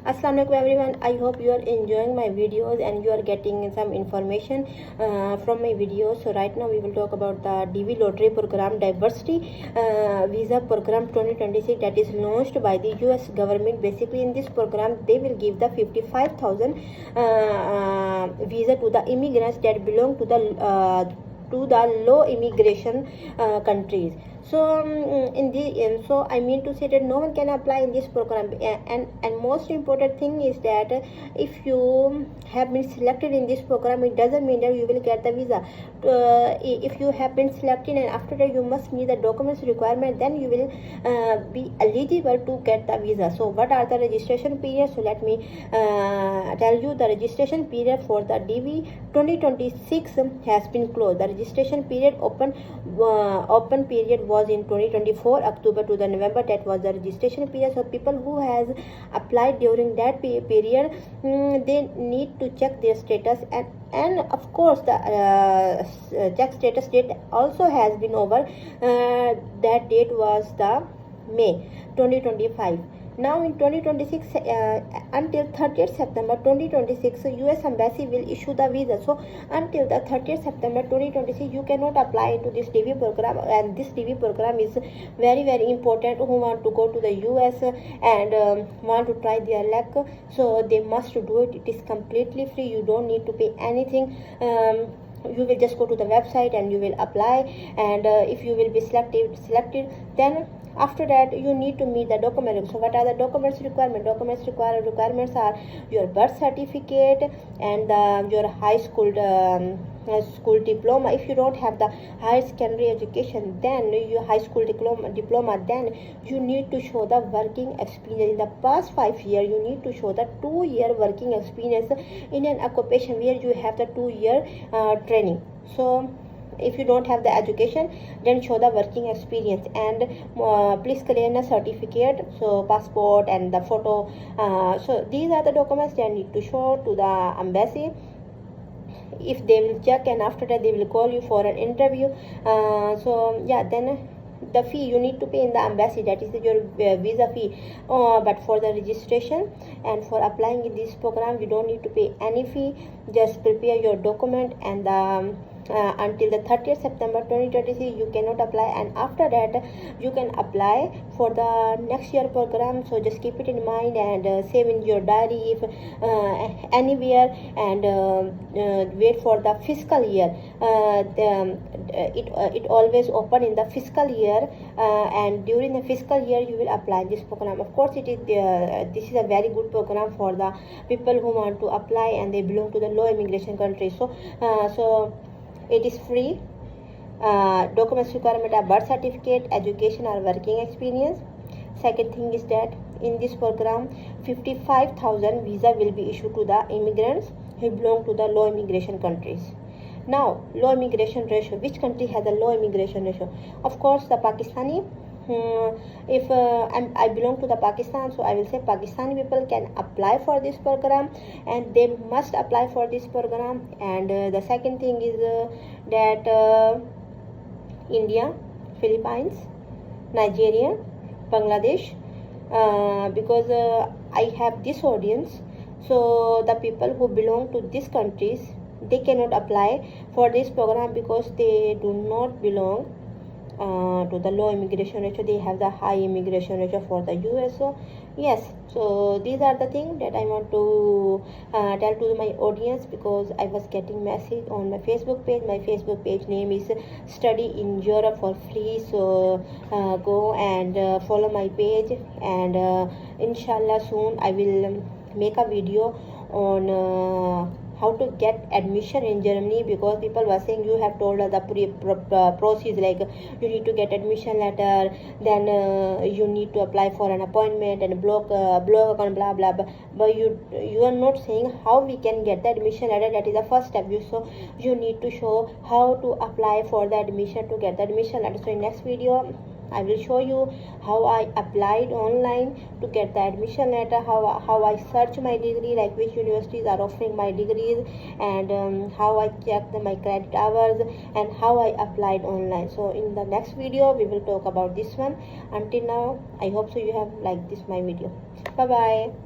Assalamu alaikum everyone. I hope you are enjoying my videos and you are getting some information from my videos. So right now we will talk about the DV lottery program, diversity visa program 2026, that is launched by the US government. Basically in this program they will give the 55,000 visa to the immigrants that belong to the low immigration countries. So so I mean to say that no one can apply in this program, and most important thing is that if you have been selected in this program, it doesn't mean that you will get the visa. If you have been selected and after that you must meet the documents requirement, then you will be eligible to get the visa. So what are the registration periods? So let me tell you. The registration period for the DV 2026 has been closed. The registration period open period was in 2024 October to the November. That was the registration period. So people who has applied during that period, they need to check their status, and of course the check status date also has been over. That date was the May 2025. Now in 2026 until 30th September 2026 US Embassy will issue the visa. So until the 30th September 2026 you cannot apply to this DV program, and this DV program is very important. Who want to go to the US and want to try their luck, so they must do it. It is completely free. You don't need to pay anything. You will just go to the website and you will apply, and if you will be selected, then after that you need to meet the documents. So what are the documents requirements? Requirements are your birth certificate and your high school diploma. If you don't have the higher secondary education, then your high school diploma, then you need to show the working experience in the past 5 years. You need to show the 2-year working experience in an occupation where you have the 2-year training. So if you don't have the education, then show the working experience, and please claim a certificate, so passport and the photo. So these are the documents they need to show to the embassy. If they will check, and after that they will call you for an interview. So yeah, then the fee you need to pay in the embassy, that is your visa fee. But for the registration and for applying in this program, you don't need to pay any fee. Just prepare your document, and until the 30th September 2026 you cannot apply, and after that you can apply for the next year program. So just keep it in mind and save in your diary if anywhere, and wait for the fiscal year. It always open in the fiscal year, and during the fiscal year you will apply this program. Of course it is this is a very good program for the people who want to apply and they belong to the low immigration countries. So it is free. Documents requirement are birth certificate, education or working experience. Second thing is that in this program 55,000 visa will be issued to the immigrants who belong to the low immigration countries. Now, low immigration ratio. Which country has a low immigration ratio? Of course the Pakistani. If I belong to the Pakistan, so I will say Pakistani people can apply for this program, and they must apply for this program. And the second thing is that India, Philippines, Nigeria, Bangladesh, because I have this audience, so the people who belong to these countries, they cannot apply for this program because they do not belong to the low immigration ratio. They have the high immigration ratio for the US. So yes, so these are the things that I want to tell to my audience, because I was getting message on my Facebook page. My Facebook page name is Study in Europe for Free. So go and follow my page, and inshallah soon I will make a video on how to get admission in Germany, because people were saying you have told us the process, like you need to get admission letter, then you need to apply for an appointment and blog account, blah blah blah, but you are not saying how we can get the admission letter. That is the first step. You need to show how to apply for the admission to get the admission letter. So in next video I will show you how I applied online to get the admission letter, how I search my degree, like which universities are offering my degrees, and how I checked my credit hours, and how I applied online. So in the next video we will talk about this one. Until now, I hope so you have liked this my video. Bye bye.